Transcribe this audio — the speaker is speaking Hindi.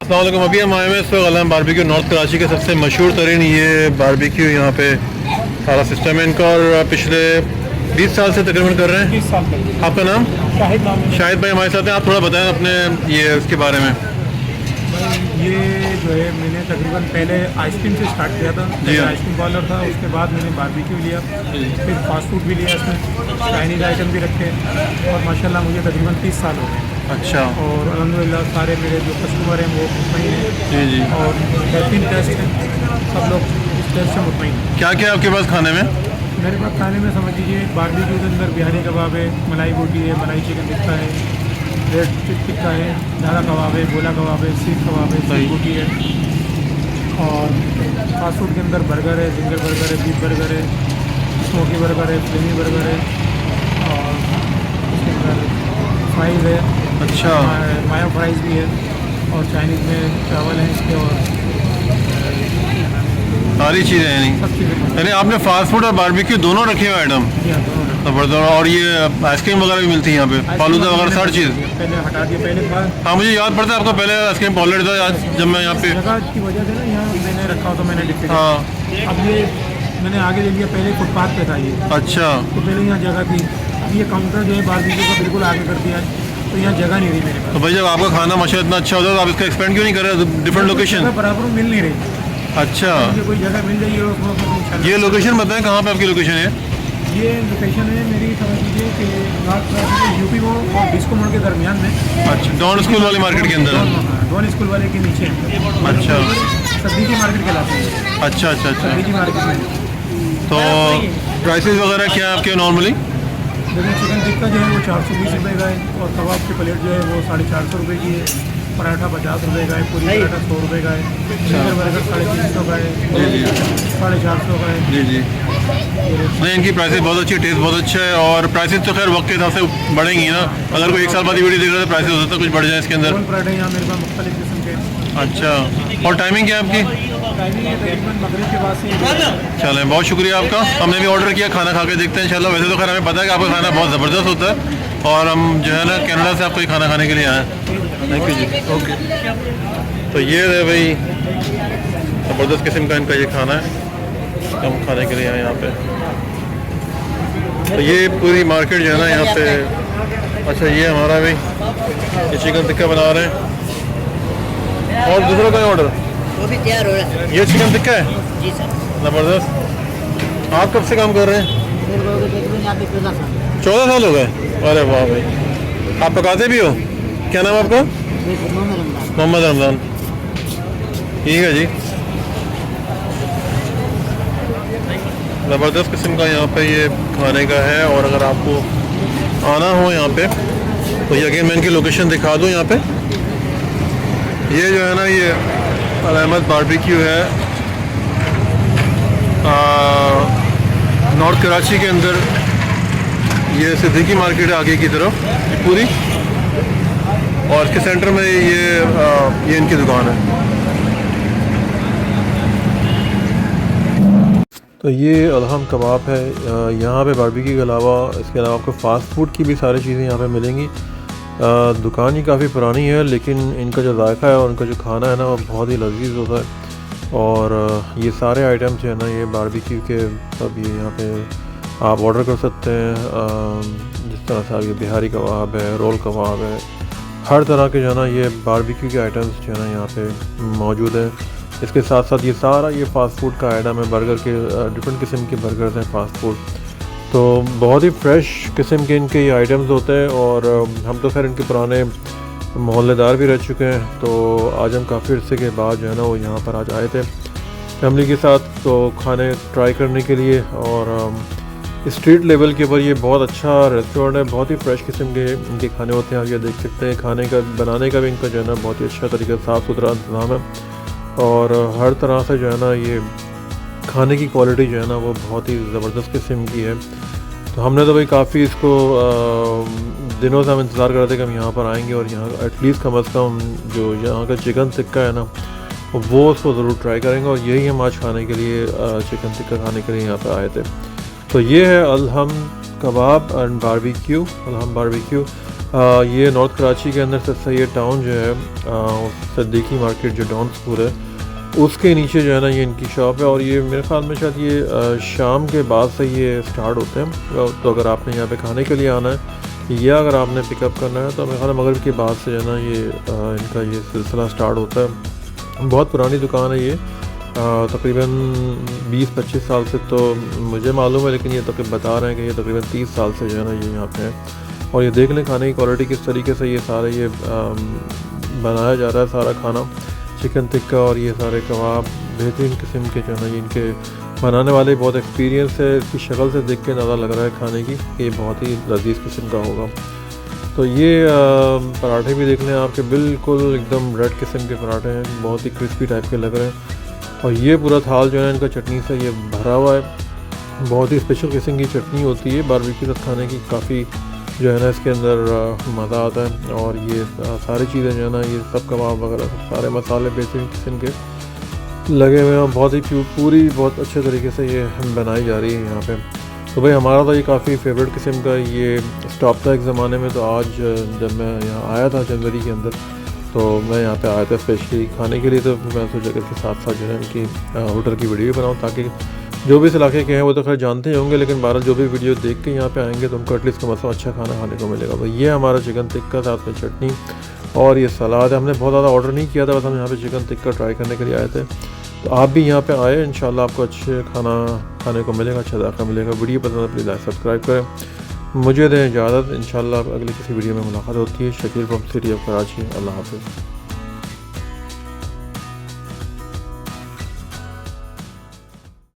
अस्सलाम वालेकुम। अभी हम आए हुए हैं अलहम बारबेक्यू, नॉर्थ कराची के सबसे मशहूर तरीन ये बारबेक्यू। यहाँ पे सारा सिस्टम है इनका और पिछले 20 साल से तकरीबन कर रहे हैं। 30 साल तक। आपका नाम? शाहिद नाम है। शाहिद भाई हमारे साथ हैं। आप थोड़ा बताएं अपने ये उसके बारे में। ये जो है मैंने तकरीबन पहले आइसक्रीम से स्टार्ट किया था। जी हाँ। आइसक्रीम पार्लर था, उसके बाद मैंने बारबेक्यू लिया, फिर फास्ट फूड भी लिया, इसमें चाइनीज़ आइटम भी रखे और माशाल्लाह मुझे तकरीबन 30 साल हो गए। अच्छा। और अल्हम्दुलिल्लाह सारे मेरे जो कस्टमर हैं वो मुतमईन हैं। जी जी। और बेहतरीन टेस्ट है, सब लोग इस टेस्ट से मुतमईन हैं। क्या क्या आपके पास खाने में? मेरे पास खाने में समझ लीजिए बारबेक्यू के अंदर बिहारी कबाब है, मलाई बोटी है, मलाई चिकन टिक्का है, रेड टिक्का है, दाना कबाब है, गोला कबाब है, सीख कबाब है, सीख बोटी है। और फास्ट फूड के अंदर बर्गर है, जिंगर बर्गर है, बीफ बर्गर है, स्मोकी बर्गर है, फ्लेमी बर्गर है, और उसके अंदर फ्राइज़ है। अच्छा। माया फ्राइज़ भी है, और चाइनीज़ में चावल हैं इसके, और सारी चीज़ें यानी सब चीज़ें। यानी आपने फास्ट फूड और बारबेक्यू दोनों रखे हुए आइटम? ज़बरदस्त। और ये आइसक्रीम वगैरह भी मिलती है यहाँ पे, फालूदा वगैरह सारी चीज़? पहले हटा दिया, पहले था। हाँ मुझे याद पड़ता है आपका पहले आइसक्रीम पार्लर था आज जब मैं यहाँ पे। जगह की वजह से ना यहाँ मैंने रखा हो तो मैंने डिक्टेट। हाँ। अब ये मैंने आगे ले लिया, पहले फुटपाथ पे था ये, अच्छा। तो पहले यहाँ जगह थी। अब ये काउंटर जो है बारबेक्यू का बिल्कुल आगे कर दिया है, तो यहाँ जगह नहीं रही मेरे पास। तो भाई जब आपका खाना माशाल्लाह इतना अच्छा होता है तो आप इसका एक्सपेंड क्यों नहीं कर रहे डिफरेंट लोकेशन? जगह बराबर मिल नहीं रही। अच्छा। मुझे कोई जगह मिल जाएगी और उसमें ये लोकेशन बताएं कहाँ पे आपकी लोकेशन है? ये लोकेशन है मेरी, समझ लीजिए कि नॉर्थ यूपी को और डिस्को मोड़ के दरमियान में। अच्छा, डॉन स्कूल वाली मार्केट के अंदर? डॉन स्कूल वाले के नीचे है। अच्छा। सब्जी मार्केट कहलाते हैं। अच्छा अच्छा अच्छा। सब्जी मार्केट में। तो प्राइसेस वगैरह क्या है आपके नॉर्मली? जैसे चिकन टिक्का जो है वो 420 रुपये का है, और कबाब की प्लेट जो है वो 450 रुपये की है, पराठा 50 रुपये का है, पूरी पराठा 100 रुपये का है, चिकन बर्गर 350 का है, 450 का है। जी जी। नहीं इनकी प्राइसेस बहुत अच्छी, टेस्ट बहुत अच्छा है। और प्राइसेस तो खैर वक्त के हिसाब से बढ़ेंगी ना, अगर कोई 1 साल बाद वीडियो देख रहा है तो प्राइसेस हो सकता है कुछ बढ़ जाए इसके अंदर। गोल पराठे यहाँ मेरे पास मुख्तलिफ किस्म के। अच्छा। और टाइमिंग क्या है आपकी? टाइमिंग है तकरीबन मगरिब के बाद से। चलें, बहुत शुक्रिया आपका। हमने भी ऑर्डर किया, खाना खा के देखते हैं इंशाल्लाह। वैसे तो खैर हमें पता है कि आपका खाना बहुत ज़बरदस्त होता है, और हम जो है ना कनाडा से आपको ये खाना खाने के लिए आए हैं। Thank you ji. ओके। तो ये है भाई ज़बरदस्त किस्म का इनका ये खाना है, हम खाने के लिए आए यहाँ पे। तो ये पूरी मार्केट जो है ना यहाँ पे। अच्छा ये हमारा भाई ये चिकन टिक्का बना रहे हैं, और दूसरा कोई ऑर्डर? वो भी तैयार हो रहा है। ये चिकन टिक्का है? जी सर। ज़बरदस्त। आप कब से काम कर रहे हैं? मेरे को तकरीबन यहाँ पे 14 साल। 14 साल हो गए? अरे वाह भाई। आप पकाते भी हो? क्या नाम है आपका? मोहम्मद रमज़ान। ठीक है जी। ज़बरदस्त किस्म का यहाँ पे ये खाने का है। और अगर आपको आना हो यहाँ पे तो ये अगेन मैं इनकी लोकेशन दिखा दूँ। यहाँ पे ये जो है ना ये अल अहमद बारबेक्यू है, नॉर्थ कराची के अंदर। ये सिद्दीकी मार्केट है आगे की तरफ पूरी, और इसके सेंटर में ये इनकी दुकान है। तो ये अलहम कबाब है। यहाँ पे बारबेक्यू के अलावा इसके अलावा आपको फ़ास्ट फूड की भी सारी चीज़ें यहाँ पे मिलेंगी। दुकान ही काफ़ी पुरानी है, लेकिन इनका जो जायका है और उनका जो खाना है ना वो बहुत ही लजीज होता है। और ये सारे आइटम्स जो है ना ये बारबेक्यू के सब ये यहाँ पे आप ऑर्डर कर सकते हैं। जिस तरह से ये बिहारी कबाब है, रोल कबाब है, हर तरह के जो है ना ये बारबेक्यू के आइटम्स जो है ना यहाँ पे मौजूद हैं। इसके साथ साथ ये सारा ये फ़ास्ट फूड का आइटम है, बर्गर के डिफरेंट किस्म के बर्गर्स हैं फ़ास्ट फूड। तो बहुत ही फ्रेश किस्म के इनके ये आइटम्स होते हैं। और हम तो खैर इनके पुराने मोहल्लेदार भी रह चुके हैं, तो आज हम काफ़ी अरसे के बाद जो है ना वो यहाँ पर आज आए थे फैमिली के साथ, तो खाने ट्राई करने के लिए। और स्ट्रीट लेवल के ऊपर ये बहुत अच्छा रेस्टोरेंट है, बहुत ही फ्रेश किस्म के इनके खाने होते हैं। आप ये देख सकते हैं खाने का बनाने का भी इनका जो है ना बहुत ही अच्छा तरीका, साफ़ सुथरा इंतज़ाम है। और हर तरह से जो है ना ये खाने की क्वालिटी जो है ना वो बहुत ही ज़बरदस्त किस्म की है। तो हमने तो भाई काफ़ी इसको दिनों से हम इंतज़ार कर रहे थे कि हम यहाँ पर आएंगे और यहाँ एटलीस्ट कम अज़ कम जो यहाँ का चिकन टिक्का है ना वो उसको ज़रूर ट्राई करेंगे। और यही हम आज खाने के लिए चिकन टिक्का खाने के लिए यहाँ पर आए थे। तो ये है अलहम कबाब एंड बारबेक्यू, अलहम बारबेक्यू। ये नॉर्थ कराची के अंदर से ये टाउन जो है सिद्दीकी मार्केट जो डॉन्सपुर है उसके नीचे जो है ना ये इनकी शॉप है। और ये मेरे ख्याल में शायद ये शाम के बाद से ये स्टार्ट होते हैं। तो अगर आपने यहाँ पे खाने के लिए आना है या अगर आपने पिकअप करना है तो मेरे ख्याल में मगरिब के बाद से जो है ना ये इनका ये सिलसिला स्टार्ट होता है। बहुत पुरानी दुकान है ये, तकरीबन 20-25 साल से तो मुझे मालूम है, लेकिन ये तक बता रहे हैं कि ये तकरीबन 30 साल से जो है ना ये यहाँ पे है। और ये देख लें खाने की क्वालिटी किस तरीके से ये सारे ये बनाया जा रहा है सारा खाना, चिकन टिक्का और ये सारे कबाब बेहतरीन किस्म के जो है ना इनके बनाने वाले बहुत एक्सपीरियंस है। इसकी शक्ल से देख के अंदाज़ा लग रहा है खाने की कि बहुत ही लजीज किस्म का होगा। तो ये पराठे भी देख लें आपके बिल्कुल एकदम रेड किस्म के पराठे हैं, बहुत ही क्रिस्पी टाइप के लग रहे हैं। और ये पूरा थाल जो है इनका चटनी से ये भरा हुआ है, बहुत ही स्पेशल किस्म की चटनी होती है बारबेक्यू के साथ खाने की, काफ़ी जो है ना इसके अंदर मज़ा आता है। और ये सारी चीज़ें जो है ना ये सब कबाब वगैरह सारे मसाले बेहतरीन किस्म के लगे हुए हैं, बहुत ही पूरी बहुत अच्छे तरीके से ये बनाई जा रही है यहाँ पे। तो भाई हमारा तो ये काफ़ी फेवरेट किस्म का ये स्टॉप था एक ज़माने में। तो आज जब मैं यहाँ आया था जनवरी के अंदर, तो मैं यहाँ पे आया था स्पेशली खाने के लिए। तो मैं सोचा कि इसके साथ साथ जो है इनकी होटल की वीडियो बनाऊँ, ताकि जो भी इस इलाके के हैं वो तो खैर जानते ही होंगे, लेकिन बारह जो भी वीडियो देख के यहाँ पे आएंगे तो उनको एटलीस्ट कम अज़ कम अच्छा खाना खाने को मिलेगा। तो ये हमारा चिकन टिक्का साथ में चटनी और ये सलाद है। हमने बहुत ज़्यादा ऑर्डर नहीं किया था, बस हम यहाँ पे चिकन टिक्का ट्राई करने के लिए आए थे। तो आप भी यहाँ पे आए, इंशाल्लाह आपको अच्छे खाना खाने को मिलेगा, अच्छा जायका मिलेगा। वीडियो पसंद है प्लीज़ लाइक सब्सक्राइब करें। मुझे दें इजाज़त, इंशाल्लाह अगली किसी वीडियो में मुलाकात होती है। Shakeel from city of Karachi. अल्लाह हाफ़िज़।